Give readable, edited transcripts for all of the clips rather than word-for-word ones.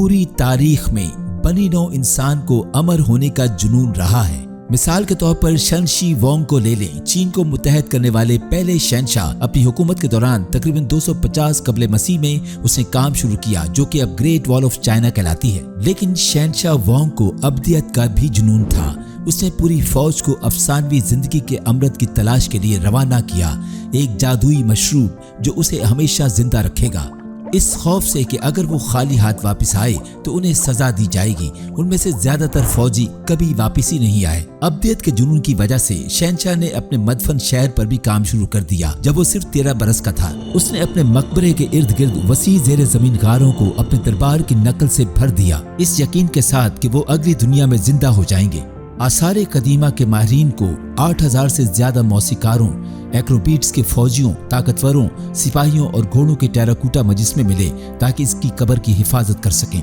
पूरी तारीख में बनी नौ इंसान को अमर होने का जुनून रहा है। मिसाल के तौर पर शन शी वोंग को ले लें। चीन को मुत्तहद करने वाले पहले शहंशाह। अपनी हुकूमत के दौरान तकरीबन 250 कबल मसीह में उसने काम शुरू किया, जो कि अब ग्रेट वॉल ऑफ चाइना कहलाती है। लेकिन शहंशाह वोंग को अब्दियत का भी जुनून था। उसने पूरी फौज को अफसानवी जिंदगी के अमृत की तलाश के लिए रवाना किया, एक जादुई मशरूब जो उसे हमेशा जिंदा रखेगा, इस खौफ से कि अगर वो खाली हाथ वापस आए तो उन्हें सजा दी जाएगी। उनमें से ज्यादातर फौजी कभी वापस ही नहीं आए। अब्दियत के जुनून की वजह से शहंशाह ने अपने मदफन शहर पर भी काम शुरू कर दिया जब वो सिर्फ 13 बरस का था। उसने अपने मकबरे के इर्द गिर्द वसी जेर जमीन गारों को अपने दरबार की नकल से भर दिया, इस यकीन के साथ कि वो अगली दुनिया में जिंदा हो जाएंगे। आसारे कदीमा के माहिरीन को 8000 से ज्यादा मौसीकारों, एक्रोबीट्स के फौजियों, ताकतवरों, सिपाहियों और घोड़ों के टेराकोटा मजिस्मे मिले ताकि इसकी कब्र की हिफाजत कर सकें।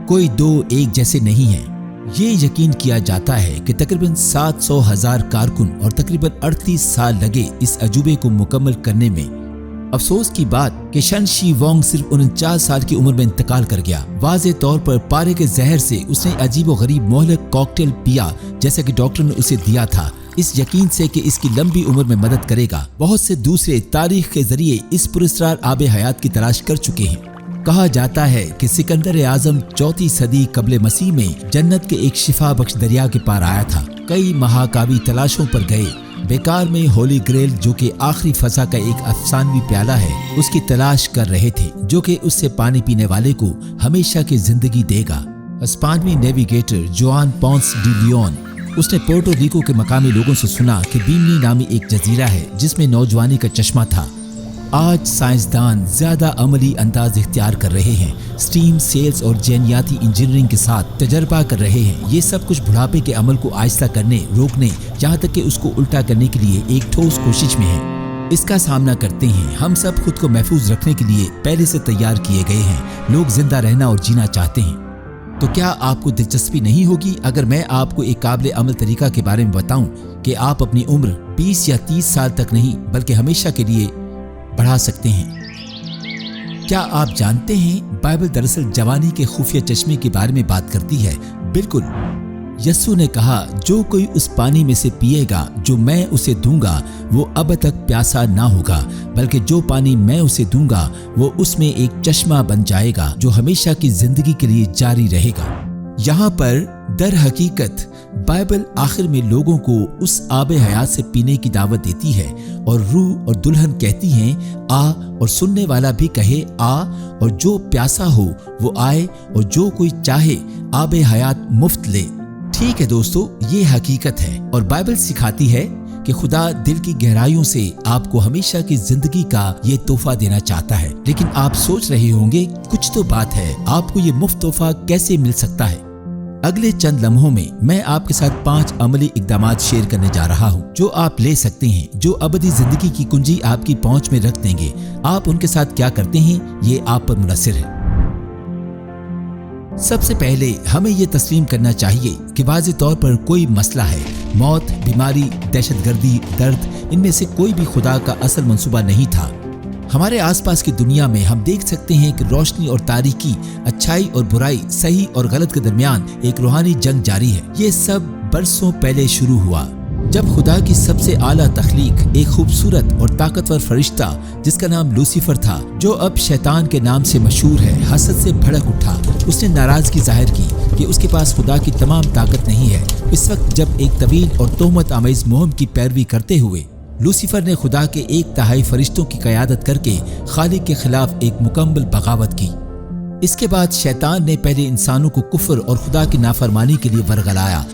कोई दो एक जैसे नहीं हैं। ये यकीन किया जाता है कि तकरीबन 700,000 कारकुन और तकरीबन 38 साल लगे इस अजूबे को मुकम्मल करने में। अफसोस की बात कि शन शी वोंग सिर्फ 49 साल की उम्र में इंतकाल कर गया। वाज़े तौर पर पारे के जहर से उसने अजीब व गरीब मोहलक कॉकटेल पिया, जैसा कि डॉक्टर ने उसे दिया था, इस यकीन से कि इसकी लंबी उम्र में मदद करेगा। बहुत से दूसरे तारीख के जरिए इस पुरस्कार आबे हयात की तलाश कर चुके हैं। कहा जाता है कि सिकंदर आजम 4वीं सदी कबल मसीह में जन्नत के एक शिफा बख्श दरिया के पार आया था। कई महाकावी तलाशों पर गए, बेकार में होली ग्रेल जो कि आखिरी फसा का एक अफसानवी प्याला है, उसकी तलाश कर रहे थे, जो कि उससे पानी पीने वाले को हमेशा की जिंदगी देगा। स्पेनी navigator Juan Ponce de Leon, उसने पोर्टो रिको के मकामी लोगों से सुना कि बीमनी नामी एक जजीरा है जिसमें नौजवानी का चश्मा था। आज साइंसदान ज्यादा अमली अंदाज इख्तियार कर रहे हैं, स्टीम, सेल्स और जेनियाती इंजीनियरिंग के साथ तजर्बा कर रहे हैं। ये सब कुछ बुढ़ापे के अमल को आहिस्ता करने, रोकने, यहाँ तक कि उसको उल्टा करने के लिए एक ठोस कोशिश में है। इसका सामना करते हैं। हम सब खुद को महफूज रखने के लिए पहले से तैयार किए गए हैं। लोग जिंदा रहना और जीना चाहते हैं। तो क्या आपको दिलचस्पी नहीं होगी अगर मैं आपको एक काबिल अमल तरीका के बारे में बताऊं कि आप अपनी उम्र 20 या 30 साल तक नहीं बल्कि हमेशा के लिए बढ़ा सकते हैं? क्या आप जानते हैं बाइबल दरअसल जवानी के खुफिया चश्मे के बारे में बात करती है? बिल्कुल। यस्सु ने कहा, जो कोई उस पानी में से पिएगा जो मैं उसे दूंगा वो अब तक प्यासा ना होगा, बल्कि जो पानी मैं उसे दूंगा वो उसमें एक चश्मा बन जाएगा जो हमेशा की जिंदगी के लिए जारी रहेगा। यहाँ पर दर हकीकत बाइबल आखिर में लोगों को उस आबे हयात से पीने की दावत देती है और रूह और दुल्हन कहती हैं आ, और सुनने वाला भी कहे आ, और जो प्यासा हो वो आए, और जो कोई चाहे आबे हयात मुफ्त ले। ठीक है दोस्तों, ये हकीकत है और बाइबल सिखाती है कि खुदा दिल की गहराइयों से आपको हमेशा की जिंदगी का ये तोहफा देना चाहता है। लेकिन आप सोच रहे होंगे कुछ तो बात है, आपको ये मुफ्त तोहफा कैसे मिल सकता है? अगले चंद लम्हों में मैं आपके साथ 5 अमली इक़दामात शेयर करने जा रहा हूँ जो आप ले सकते हैं, जो अबदी जिंदगी की कुंजी आपकी पहुँच में रख देंगे। आप उनके साथ क्या करते हैं ये आप पर मुनहसर है। सबसे पहले हमें ये तस्लीम करना चाहिए कि वाज़े तौर पर कोई मसला है। मौत, बीमारी, दहशतगर्दी, दर्द, इनमें से कोई भी खुदा का असल मंसूबा नहीं था। हमारे आसपास की दुनिया में हम देख सकते हैं कि रोशनी और तारीकी, अच्छाई और बुराई, सही और गलत के दरमियान एक रूहानी जंग जारी है। ये सब बरसों पहले शुरू हुआ जब खुदा की सबसे आला तख्लीक एक खूबसूरत और ताकतवर फरिश्ता जिसका नाम लूसीफर था, जो अब शैतान के नाम से मशहूर है, हसद से भड़क उठा। उसने नाराजगी जाहिर की कि उसके पास खुदा की तमाम ताकत नहीं है। इस वक्त जब एक तवील और तोहमत आमेज मुहिम की पैरवी करते हुए लूसीफर ने खुदा के 1/3 फरिश्तों की क़यादत करके खालिक के खिलाफ एक मुकम्मल बगावत की। इसके बाद शैतान ने पहले इंसानों को कुफ्र और खुदा की नाफरमानी के लिए वरगलाया।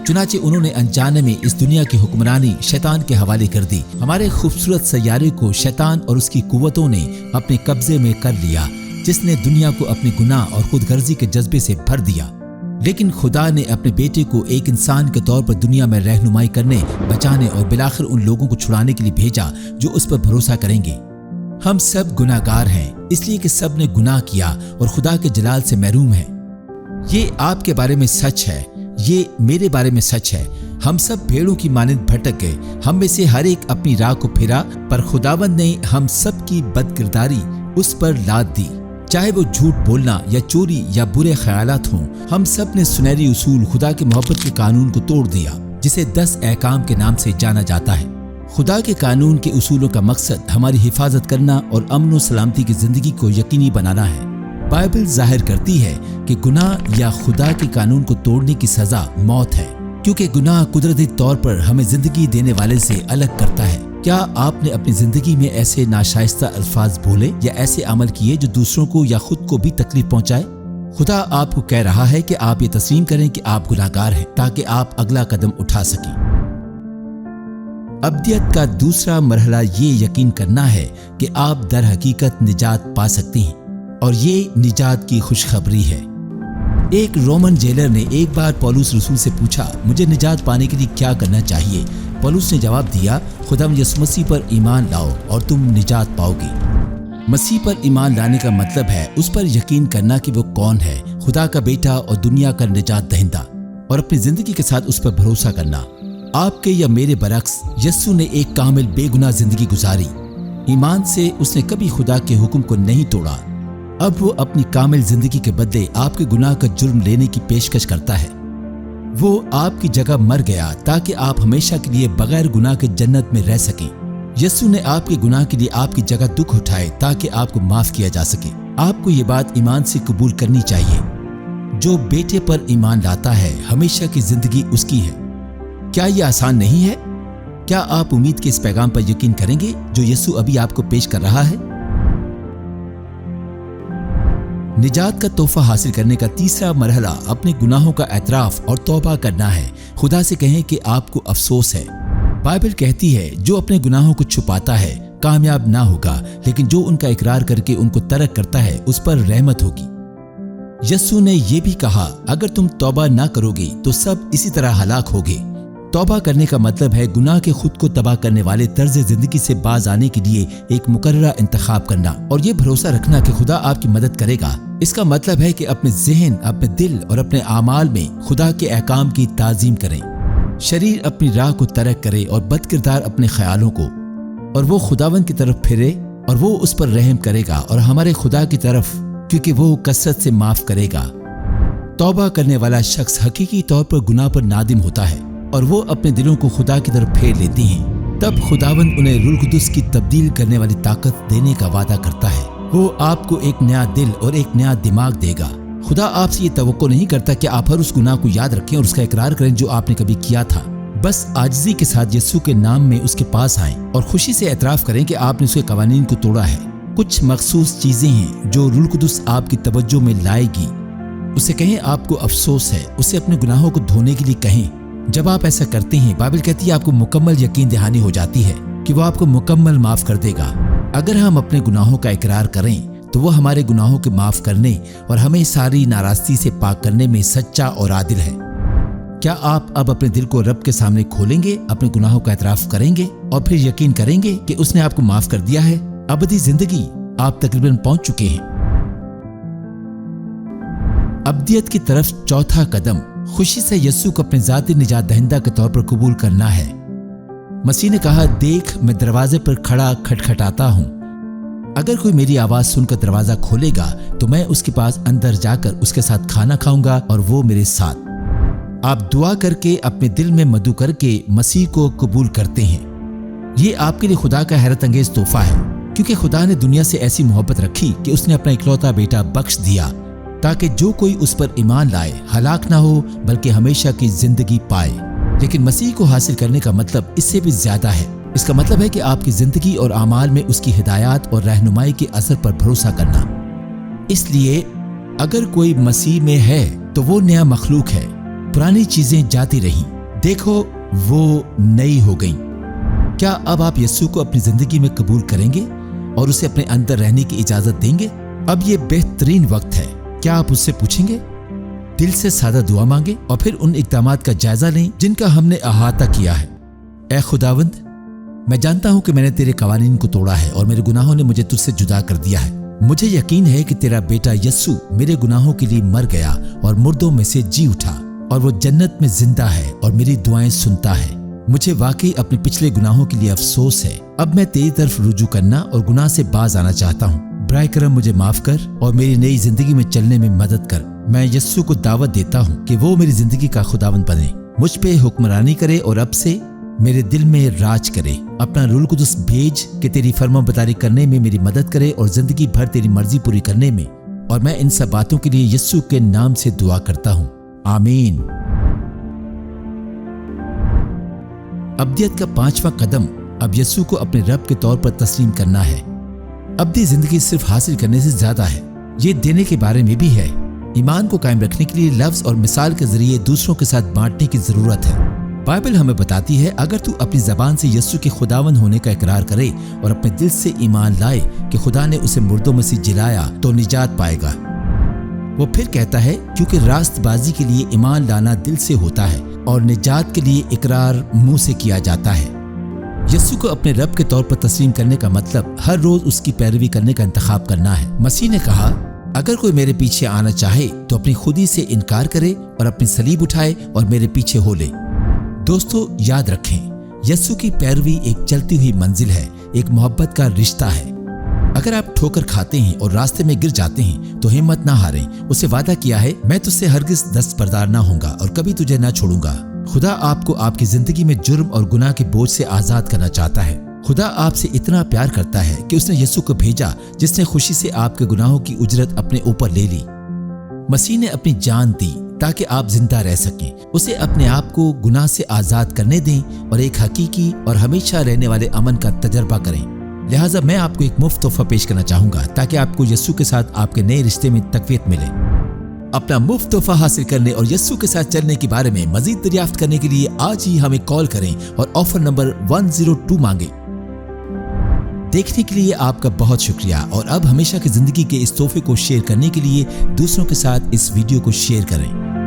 चुनाचे उन्होंने अनजाने में इस दुनिया की हुक्मरानी शैतान के हवाले कर दी। हमारे खूबसूरत सैयारे को शैतान और उसकी कुव्वतों ने अपने कब्जे में कर लिया, जिसने दुनिया को अपने गुनाह और खुदगर्जी के जज्बे से भर दिया। लेकिन खुदा ने अपने बेटे को एक इंसान के तौर पर दुनिया में रहनुमाई करने, बचाने और बिलाखिर उन लोगों को छुड़ाने के लिए भेजा जो उस पर भरोसा करेंगे। हम सब गुनाहगार हैं, इसलिए कि सब ने गुनाह किया और खुदा के जलाल से महरूम हैं। ये आपके बारे में सच है, ये मेरे बारे में सच है। हम सब भेड़ों की मानिंद भटक गए, हम में से हर एक अपनी राह को फिरा, पर खुदावंद ने हम सब की बदकिरदारी उस पर लाद दी। चाहे वो झूठ बोलना या चोरी या बुरे ख्यालात हों, हम सब ने सुनहरी उसूल खुदा के मोहब्बत के कानून को तोड़ दिया, जिसे 10 अहकाम के नाम से जाना जाता है। खुदा के कानून के उसूलों का मकसद हमारी हिफाजत करना और अमन और सलामती की जिंदगी को यकीनी बनाना है। बाइबल जाहिर करती है कि गुनाह या खुदा के कानून को तोड़ने की सजा मौत है, क्योंकि गुनाह कुदरती तौर पर हमें जिंदगी देने वाले से अलग करता है। क्या आपने अपनी जिंदगी में ऐसे नाशाइस्ता अल्फाज बोले या ऐसे अमल किए जो दूसरों को या खुद को भी तकलीफ पहुंचाए? खुदा आपको कह रहा है कि आप ये तस्लीम करें कि आप गुनाहगार हैं, ताकि आप अगला कदम उठा सकें। अब्दियत का दूसरा मरहला ये यकीन करना है कि आप दर हकीकत निजात पा सकते हैं, और ये निजात की खुशखबरी है। एक रोमन जेलर ने एक बार पौलुस रसूल से पूछा, मुझे निजात पाने के लिए क्या करना चाहिए? पौलुस ने जवाब दिया, खुदावंद यीशु मसीह पर ईमान लाओ और तुम निजात पाओगे। मसीह पर ईमान लाने का मतलब है उस पर यकीन करना कि वो कौन है, खुदा का बेटा और दुनिया का निजात दहिंदा, और अपनी जिंदगी के साथ उस पर भरोसा करना। आपके या मेरे बरक्स यीशु ने एक कामिल बेगुनाह जिंदगी गुजारी। ईमान से उसने कभी खुदा के हुक्म को नहीं तोड़ा। अब वो अपनी कामिल जिंदगी के बदले आपके गुनाह का जुर्म लेने की पेशकश करता है। वो आपकी जगह मर गया ताकि आप हमेशा के लिए बगैर गुनाह के जन्नत में रह सकें। यीशु ने आपके गुनाह के लिए आपकी जगह दुख उठाए ताकि आपको माफ किया जा सके। आपको ये बात ईमान से कबूल करनी चाहिए। जो बेटे पर ईमान लाता है हमेशा की जिंदगी उसकी है। क्या ये आसान नहीं है? क्या आप उम्मीद के इस पैगाम पर यकीन करेंगे जो यीशु अभी आपको पेश कर रहा है? निजात का तोहफा हासिल करने का तीसरा मरहला अपने गुनाहों का एतराफ और तौबा करना है। खुदा से कहें कि आपको अफसोस है। बाइबल कहती है, जो अपने गुनाहों को छुपाता है कामयाब ना होगा, लेकिन जो उनका इकरार करके उनको तर्क करता है उस पर रहमत होगी। यीशु ने यह भी कहा, अगर तुम तौबा ना करोगे तो सब इसी तरह हलाक होगे। तौबा करने का मतलब है गुनाह के खुद को तबाह करने वाले तर्ज जिंदगी से बाज आने के लिए एक मुकर्ररा इंतखाब करना, और ये भरोसा रखना कि खुदा आपकी मदद करेगा। इसका मतलब है कि अपने ज़हन, अपने दिल और अपने आमाल में खुदा के अहकाम की ताज़ीम करें। शरीर अपनी राह को तर्क करे और बदकिरदार अपने ख्यालों को, और वो खुदावंद की तरफ फिरे और वो उस पर रहम करेगा, और हमारे खुदा की तरफ, क्योंकि वो कसरत से माफ करेगा। तौबा करने वाला शख्स हकीकी तौर पर गुनाह पर नादिम होता है और वो अपने दिलों को खुदा की तरफ फेर लेती हैं। तब खुदावंद उन्हें रूह कुदस की तब्दील करने वाली ताकत देने का वादा करता है। वो आपको एक नया दिल और एक नया दिमाग देगा। खुदा आपसे ये तवक्को नहीं करता कि आप हर उस गुनाह को याद रखें और उसका इकरार करें जो आपने कभी किया था। बस आजिज़ी के साथ यीशु के नाम में उसके पास आएं और खुशी से एतराफ़ करें कि आपने उसके कवानीन को तोड़ा है। कुछ मखसूस चीजें हैं जो रूह कुदस आपकी तवज्जो में लाएगी। उसे कहें आपको अफसोस है, उसे अपने गुनाहों को धोने के लिए कहें। जब आप ऐसा करते हैं, बाइबल कहती है आपको मुकम्मल यकीन दहानी हो जाती है कि वो आपको मुकम्मल माफ कर देगा। अगर हम अपने गुनाहों का इकरार करें तो वो हमारे गुनाहों के माफ करने और हमें सारी नाराजगी से पाक करने में सच्चा और आदिल है। क्या आप अब अपने दिल को रब के सामने खोलेंगे, अपने गुनाहों का एतराफ करेंगे और फिर यकीन करेंगे कि उसने आपको माफ कर दिया है? अबदी जिंदगी आप तकरीबन पहुंच चुके हैं। अब्दियत की तरफ चौथा कदम खुशी से यीशु को अपने ज़ाती निजात दहिंदा के तौर पर कबूल करना है। मसीह ने कहा, देख मैं दरवाजे पर खड़ा खटखटाता हूँ। अगर कोई मेरी आवाज सुनकर दरवाजा खोलेगा तो मैं उसके पास अंदर जाकर उसके साथ खाना खाऊंगा और वो मेरे साथ। आप दुआ करके अपने दिल में मदु करके मसीह को कबूल करते हैं। ये आपके लिए खुदा का हैरत अंगेज तोहफा है, क्योंकि खुदा ने दुनिया से ऐसी मोहब्बत रखी कि उसने अपना इकलौता बेटा बख्श दिया ताकि जो कोई उस पर ईमान लाए हलाक ना हो बल्कि हमेशा की जिंदगी पाए। लेकिन मसीह को हासिल करने का मतलब इससे भी ज्यादा है। इसका मतलब है कि आपकी जिंदगी और आमाल में उसकी हिदायत और रहनुमाई के असर पर भरोसा करना। इसलिए अगर कोई मसीह में है तो वो नया मखलूक है। पुरानी चीजें जाती रहीं, देखो वो नई हो गईं। क्या अब आप यीशु को अपनी जिंदगी में कबूल करेंगे और उसे अपने अंदर रहने की इजाजत देंगे? अब ये बेहतरीन वक्त है। क्या आप उससे पूछेंगे? दिल से सादा दुआ मांगे और फिर उन इक़दामात का जायजा लें जिनका हमने अहाता किया है। ऐ खुदावंद, मैं जानता हूं कि मैंने तेरे कवानीन को तोड़ा है और मेरे गुनाहों ने मुझे तुझसे जुदा कर दिया है। मुझे यकीन है कि तेरा बेटा यीशु मेरे गुनाहों के लिए मर गया और मुर्दों में से जी उठा और वो जन्नत में जिंदा है और मेरी दुआएं सुनता है। मुझे वाकई अपने पिछले गुनाहों के लिए अफसोस है। अब मैं तेरी तरफ रुजू करना और गुनाह से बाज आना चाहता हूँ। برائے کرم مجھے معاف کر اور میری نئی زندگی میں چلنے میں مدد کر۔ میں یسوع کو دعوت دیتا ہوں کہ وہ میری زندگی کا خداوند بنے، مجھ پہ حکمرانی کرے اور اب سے میرے دل میں راج کرے۔ اپنا روح القدس بھیج کہ تیری فرمان برداری کرنے میں میری مدد کرے اور زندگی بھر تیری مرضی پوری کرنے میں۔ اور میں ان سب باتوں کے لیے یسوع کے نام سے دعا کرتا ہوں، آمین۔ ابدیت کا 5واں قدم اب یسوع کو اپنے رب کے طور پر تسلیم کرنا ہے۔ ابدی زندگی صرف حاصل کرنے سے زیادہ ہے، یہ دینے کے بارے میں بھی ہے۔ ایمان کو قائم رکھنے کے لیے لفظ اور مثال کے ذریعے دوسروں کے ساتھ بانٹنے کی ضرورت ہے۔ بائبل ہمیں بتاتی ہے اگر تو اپنی زبان سے یسوع کے خداوند ہونے کا اقرار کرے اور اپنے دل سے ایمان لائے کہ خدا نے اسے مردوں میں سے جلایا تو نجات پائے گا۔ وہ پھر کہتا ہے کیونکہ راست بازی کے لیے ایمان لانا دل سے ہوتا ہے اور نجات کے لیے اقرار منہ سے کیا جاتا ہے۔ یسوع کو اپنے رب کے طور پر تسلیم کرنے کا مطلب ہر روز اس کی پیروی کرنے کا انتخاب کرنا ہے۔ مسیح نے کہا اگر کوئی میرے پیچھے آنا چاہے تو اپنی خودی سے انکار کرے اور اپنی صلیب اٹھائے اور میرے پیچھے ہو لے۔ دوستو یاد رکھیں، یسوع کی پیروی ایک چلتی ہوئی منزل ہے، ایک محبت کا رشتہ ہے۔ اگر آپ ٹھوکر کھاتے ہیں اور راستے میں گر جاتے ہیں تو ہمت نہ ہاریں، اسے وعدہ کیا ہے میں تجھ سے ہرگز دستبردار نہ ہوں گا اور کبھی تجھے نہ چھوڑوں گا۔ خدا آپ کو آپ کی زندگی میں جرم اور گناہ کے بوجھ سے آزاد کرنا چاہتا ہے۔ خدا آپ سے اتنا پیار کرتا ہے کہ اس نے یسوع کو بھیجا جس نے خوشی سے آپ کے گناہوں کی اجرت اپنے اوپر لے لی۔ مسیح نے اپنی جان دی تاکہ آپ زندہ رہ سکیں۔ اسے اپنے آپ کو گناہ سے آزاد کرنے دیں اور ایک حقیقی اور ہمیشہ رہنے والے امن کا تجربہ کریں۔ لہٰذا میں آپ کو ایک مفت تحفہ پیش کرنا چاہوں گا تاکہ آپ کو یسوع کے ساتھ آپ کے نئے رشتے میں تقویت ملے۔ اپنا مفت تحفہ حاصل کرنے اور یسوع کے ساتھ چلنے کے بارے میں مزید دریافت کرنے کے لیے آج ہی ہمیں کال کریں اور آفر نمبر 102 مانگیں۔ دیکھنے کے لیے آپ کا بہت شکریہ، اور اب ہمیشہ کی زندگی کے اس تحفے کو شیئر کرنے کے لیے دوسروں کے ساتھ اس ویڈیو کو شیئر کریں۔